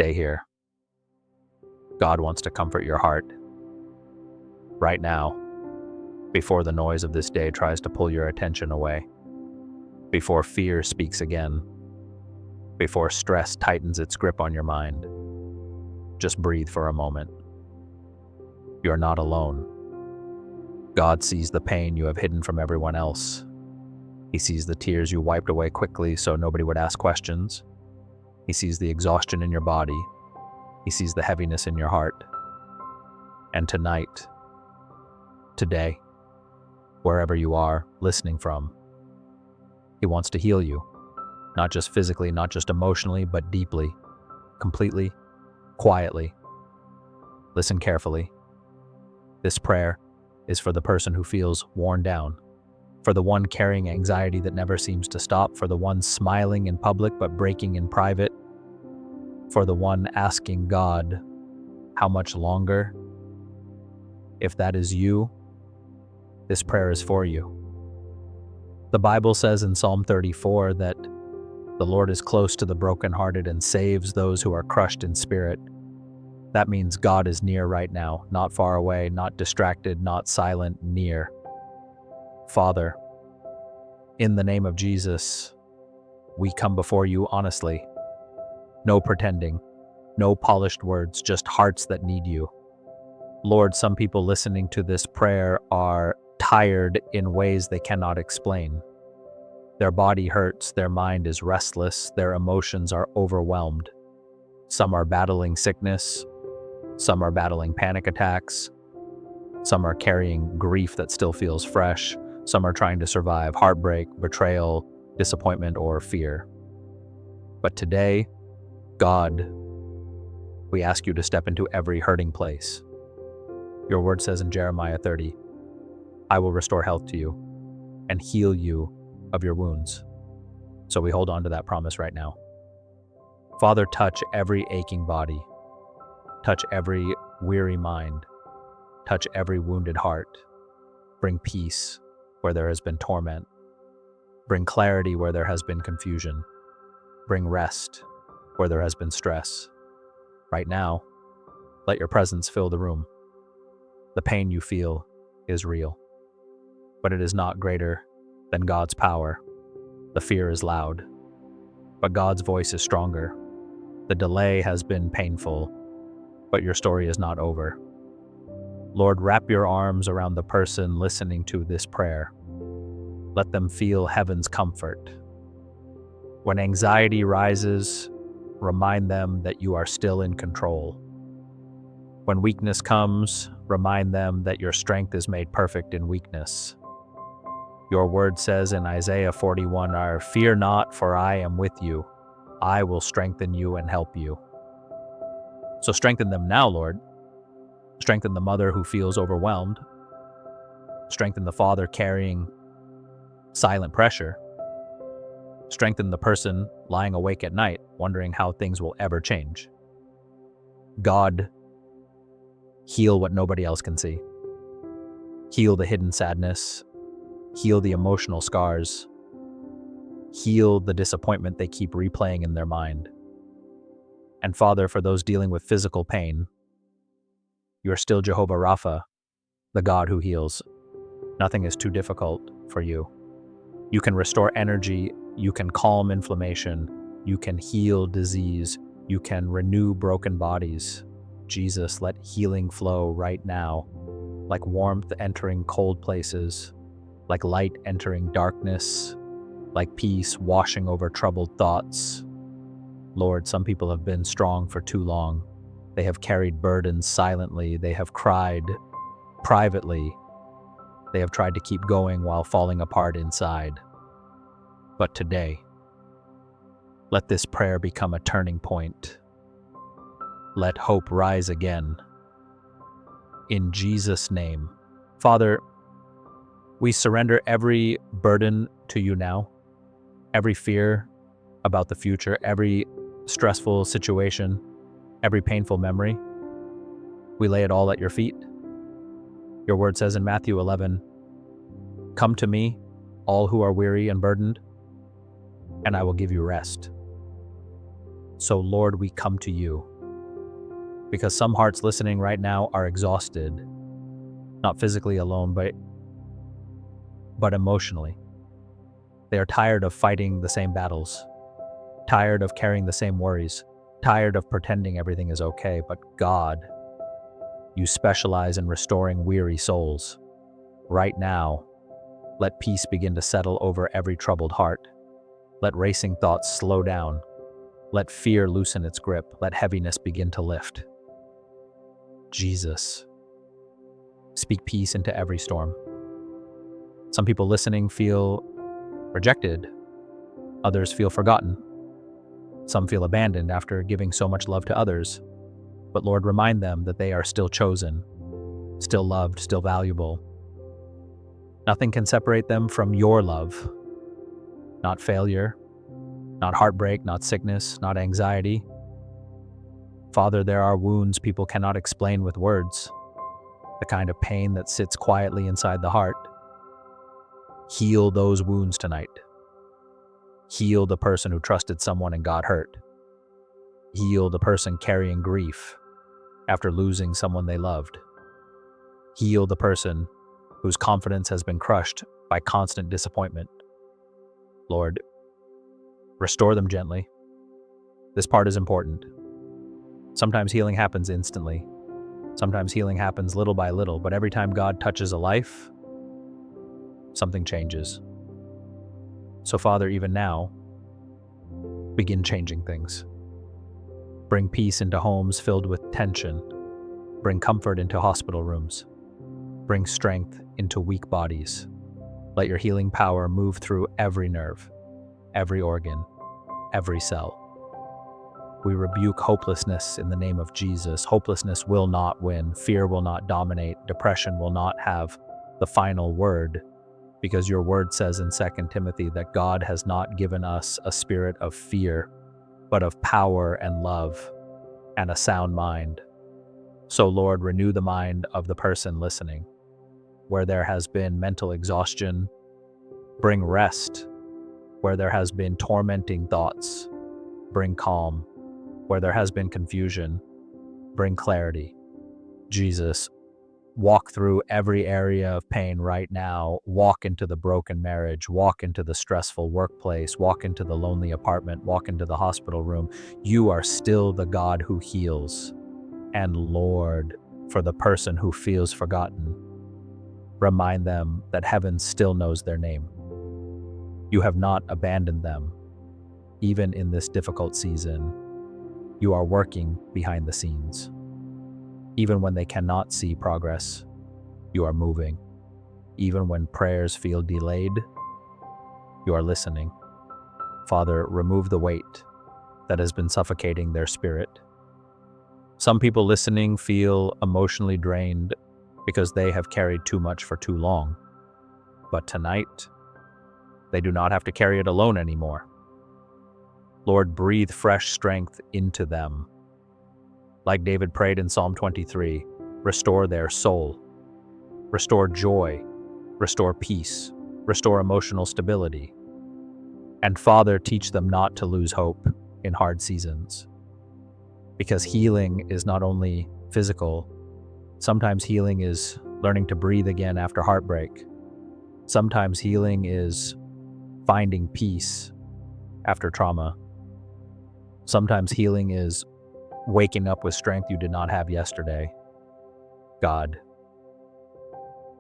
Stay here. God wants to comfort your heart right now, before the noise of this day tries to pull your attention away, before fear speaks again, before stress tightens its grip on your mind. Just breathe for a moment. You're not alone. God sees the pain you have hidden from everyone else. He sees the tears you wiped away quickly so nobody would ask questions. He sees the exhaustion in your body. He sees the heaviness in your heart. And tonight, today, wherever you are listening from, He wants to heal you, not just physically, not just emotionally, but deeply, completely, quietly. Listen carefully. This prayer is for the person who feels worn down, for the one carrying anxiety that never seems to stop, for the one smiling in public but breaking in private, for the one asking God, how much longer? If that is you, this prayer is for you. The Bible says in Psalm 34 that the Lord is close to the brokenhearted and saves those who are crushed in spirit. That means God is near right now, not far away, not distracted, not silent, near. Father, in the name of Jesus, we come before you honestly. No pretending, no polished words, just hearts that need you. Lord, some people listening to this prayer are tired in ways they cannot explain. Their body hurts, their mind is restless, their emotions are overwhelmed. Some are battling sickness, some are battling panic attacks, some are carrying grief that still feels fresh, some are trying to survive heartbreak, betrayal, disappointment, or fear. But today, God, we ask you to step into every hurting place. Your word says in Jeremiah 30, I will restore health to you and heal you of your wounds. So we hold on to that promise right now. Father, touch every aching body, touch every weary mind, touch every wounded heart. Bring peace where there has been torment. Bring clarity where there has been confusion. Bring rest where there has been stress. Right now, let your presence fill the room. The pain you feel is real, but it is not greater than God's power. The fear is loud, but God's voice is stronger. The delay has been painful, but your story is not over. Lord, wrap your arms around the person listening to this prayer. Let them feel heaven's comfort. When anxiety rises, remind them that you are still in control. When weakness comes, remind them that your strength is made perfect in weakness. Your word says in Isaiah 41, fear not, for I am with you. I will strengthen you and help you. So strengthen them now, Lord. Strengthen the mother who feels overwhelmed. Strengthen the father carrying silent pressure. Strengthen the person lying awake at night, wondering how things will ever change. God, heal what nobody else can see. Heal the hidden sadness. Heal the emotional scars. Heal the disappointment they keep replaying in their mind. And Father, for those dealing with physical pain, you are still Jehovah Rapha, the God who heals. Nothing is too difficult for you. You can restore energy, you can calm inflammation, you can heal disease, you can renew broken bodies. Jesus, let healing flow right now, like warmth entering cold places, like light entering darkness, like peace washing over troubled thoughts. Lord, some people have been strong for too long. They have carried burdens silently. They have cried privately. They have tried to keep going while falling apart inside. But today, let this prayer become a turning point. Let hope rise again. In Jesus' name. Father, we surrender every burden to you now, every fear about the future, every stressful situation, every painful memory. We lay it all at your feet. Your word says in Matthew 11, come to me, all who are weary and burdened, and I will give you rest. So, Lord, we come to you because some hearts listening right now are exhausted, not physically alone, but emotionally. They are tired of fighting the same battles, tired of carrying the same worries, tired of pretending everything is okay. But God, you specialize in restoring weary souls. Right now, let peace begin to settle over every troubled heart. Let racing thoughts slow down. Let fear loosen its grip. Let heaviness begin to lift. Jesus, speak peace into every storm. Some people listening feel rejected. Others feel forgotten. Some feel abandoned after giving so much love to others. But Lord, remind them that they are still chosen, still loved, still valuable. Nothing can separate them from your love. Not failure, not heartbreak, not sickness, not anxiety. Father, there are wounds people cannot explain with words, the kind of pain that sits quietly inside the heart. Heal those wounds tonight. Heal the person who trusted someone and got hurt. Heal the person carrying grief after losing someone they loved. Heal the person whose confidence has been crushed by constant disappointment. Lord, restore them gently. This part is important. Sometimes healing happens instantly. Sometimes healing happens little by little, but every time God touches a life, something changes. So Father, even now, begin changing things. Bring peace into homes filled with tension. Bring comfort into hospital rooms. Bring strength into weak bodies. Let your healing power move through every nerve, every organ, every cell. We rebuke hopelessness in the name of Jesus. Hopelessness will not win. Fear will not dominate. Depression will not have the final word, because your word says in 2 Timothy that God has not given us a spirit of fear, but of power and love and a sound mind. So Lord, renew the mind of the person listening. Where there has been mental exhaustion, bring rest. Where there has been tormenting thoughts, bring calm. Where there has been confusion, bring clarity. Jesus, walk through every area of pain right now. Walk into the broken marriage, walk into the stressful workplace, walk into the lonely apartment, walk into the hospital room. You are still the God who heals. And Lord, for the person who feels forgotten, remind them that heaven still knows their name. You have not abandoned them, even in this difficult season. You are working behind the scenes. Even when they cannot see progress, you are moving. Even when prayers feel delayed, you are listening. Father, remove the weight that has been suffocating their spirit. Some people listening feel emotionally drained because they have carried too much for too long. But tonight, they do not have to carry it alone anymore. Lord, breathe fresh strength into them. Like David prayed in Psalm 23, restore their soul, restore joy, restore peace, restore emotional stability. And Father, teach them not to lose hope in hard seasons. Because healing is not only physical, sometimes healing is learning to breathe again after heartbreak. Sometimes healing is finding peace after trauma. Sometimes healing is waking up with strength you did not have yesterday. God,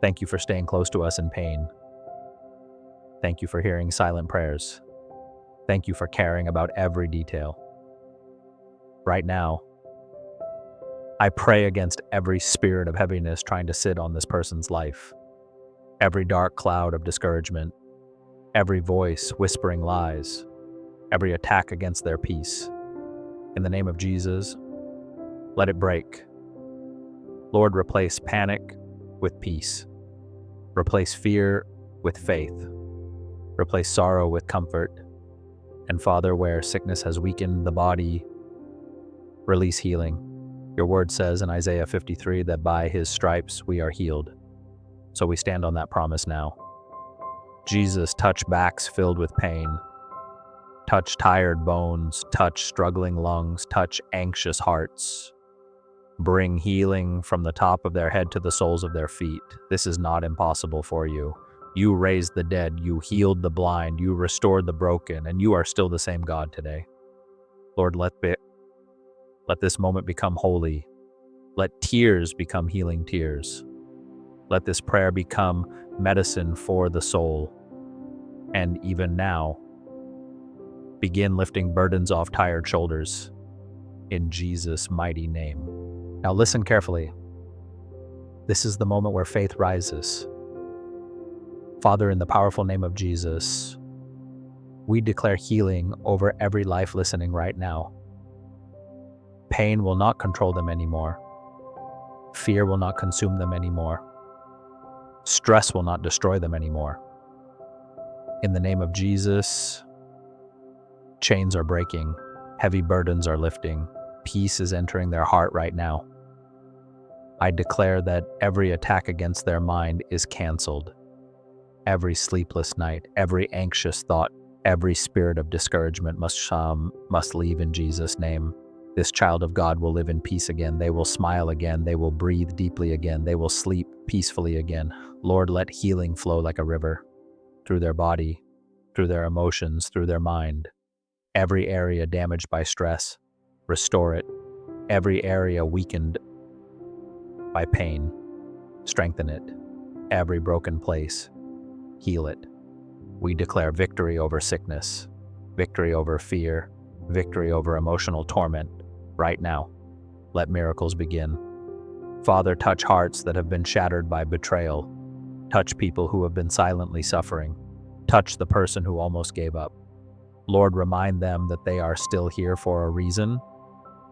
thank you for staying close to us in pain. Thank you for hearing silent prayers. Thank you for caring about every detail. Right now, I pray against every spirit of heaviness trying to sit on this person's life, every dark cloud of discouragement, every voice whispering lies, every attack against their peace. In the name of Jesus, let it break. Lord, replace panic with peace. Replace fear with faith. Replace sorrow with comfort. And Father, where sickness has weakened the body, release healing. Your word says in Isaiah 53 that by his stripes we are healed. So we stand on that promise now. Jesus, touch backs filled with pain. Touch tired bones, touch struggling lungs, touch anxious hearts. Bring healing from the top of their head to the soles of their feet. This is not impossible for you. You raised the dead, you healed the blind, you restored the broken, and you are still the same God today. Lord, let this moment become holy. Let tears become healing tears. Let this prayer become medicine for the soul. And even now, begin lifting burdens off tired shoulders in Jesus' mighty name. Now listen carefully. This is the moment where faith rises. Father, in the powerful name of Jesus, we declare healing over every life listening right now. Pain will not control them anymore. Fear will not consume them anymore. Stress will not destroy them anymore. In the name of Jesus, chains are breaking, heavy burdens are lifting, peace is entering their heart right now. I declare that every attack against their mind is canceled. Every sleepless night, every anxious thought, every spirit of discouragement must leave in Jesus' name. This child of God will live in peace again. They will smile again. They will breathe deeply again. They will sleep peacefully again. Lord, let healing flow like a river through their body, through their emotions, through their mind. Every area damaged by stress, restore it. Every area weakened by pain, strengthen it. Every broken place, heal it. We declare victory over sickness, victory over fear, victory over emotional torment. Right now, let miracles begin. Father, touch hearts that have been shattered by betrayal. Touch people who have been silently suffering. Touch the person who almost gave up. Lord, remind them that they are still here for a reason.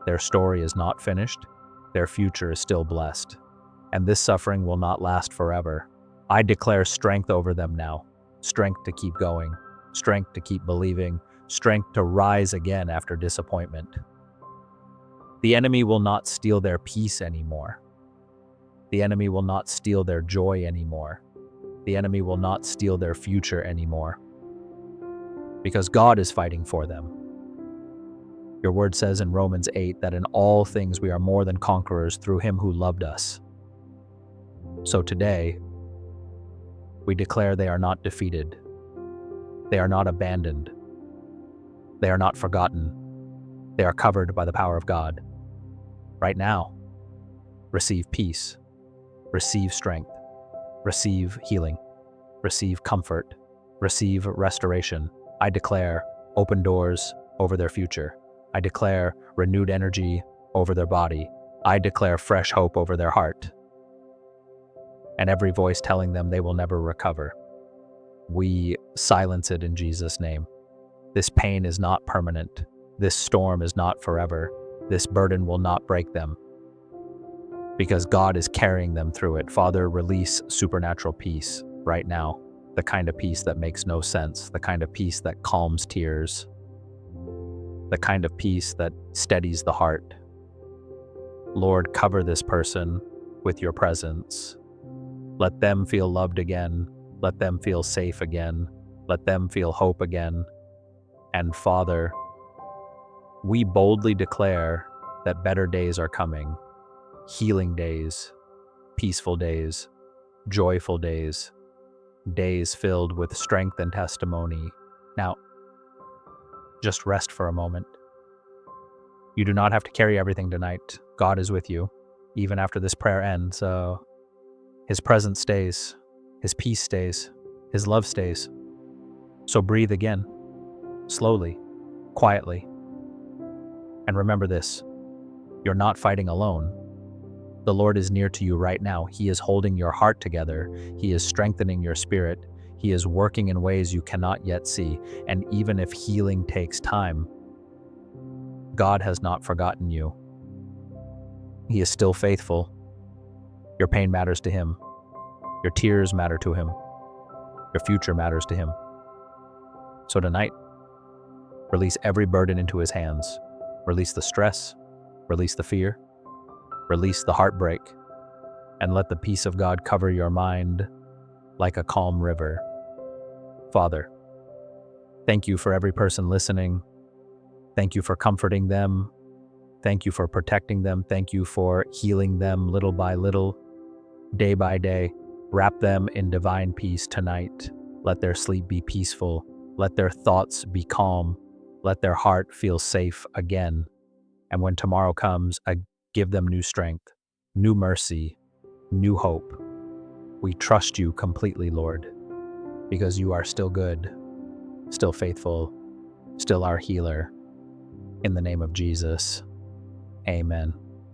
Their story is not finished. Their future is still blessed. And this suffering will not last forever. I declare strength over them now. Strength to keep going. Strength to keep believing. Strength to rise again after disappointment. The enemy will not steal their peace anymore. The enemy will not steal their joy anymore. The enemy will not steal their future anymore. Because God is fighting for them. Your word says in Romans 8 that in all things we are more than conquerors through him who loved us. So today, we declare they are not defeated. They are not abandoned. They are not forgotten. They are covered by the power of God. Right now, receive peace, receive strength, receive healing, receive comfort, receive restoration. I declare open doors over their future. I declare renewed energy over their body. I declare fresh hope over their heart. And every voice telling them they will never recover, we silence it in Jesus' name. This pain is not permanent. This storm is not forever. This burden will not break them. Because God is carrying them through it. Father, release supernatural peace right now. The kind of peace that makes no sense. The kind of peace that calms tears. The kind of peace that steadies the heart. Lord, cover this person with your presence. Let them feel loved again. Let them feel safe again. Let them feel hope again. And Father, we boldly declare that better days are coming. Healing days, peaceful days, joyful days, days filled with strength and testimony. Now, just rest for a moment. You do not have to carry everything tonight. God is with you, even after this prayer ends. His presence stays, his peace stays, his love stays. So breathe again, slowly, quietly. And remember this, you're not fighting alone. The Lord is near to you right now. He is holding your heart together. He is strengthening your spirit. He is working in ways you cannot yet see. And even if healing takes time, God has not forgotten you. He is still faithful. Your pain matters to him. Your tears matter to him. Your future matters to him. So tonight, release every burden into his hands. Release the stress. Release the fear. Release the heartbreak. And let the peace of God cover your mind like a calm river. Father, Thank you for every person listening. Thank you for comforting them. Thank you for protecting them. Thank you for healing them little by little, day by day. Wrap them in divine peace tonight. Let their sleep be peaceful. Let their thoughts be calm. Let their heart feel safe again. And when tomorrow comes, give them new strength, new mercy, new hope. We trust you completely, Lord, because you are still good, still faithful, still our healer. In the name of Jesus, amen.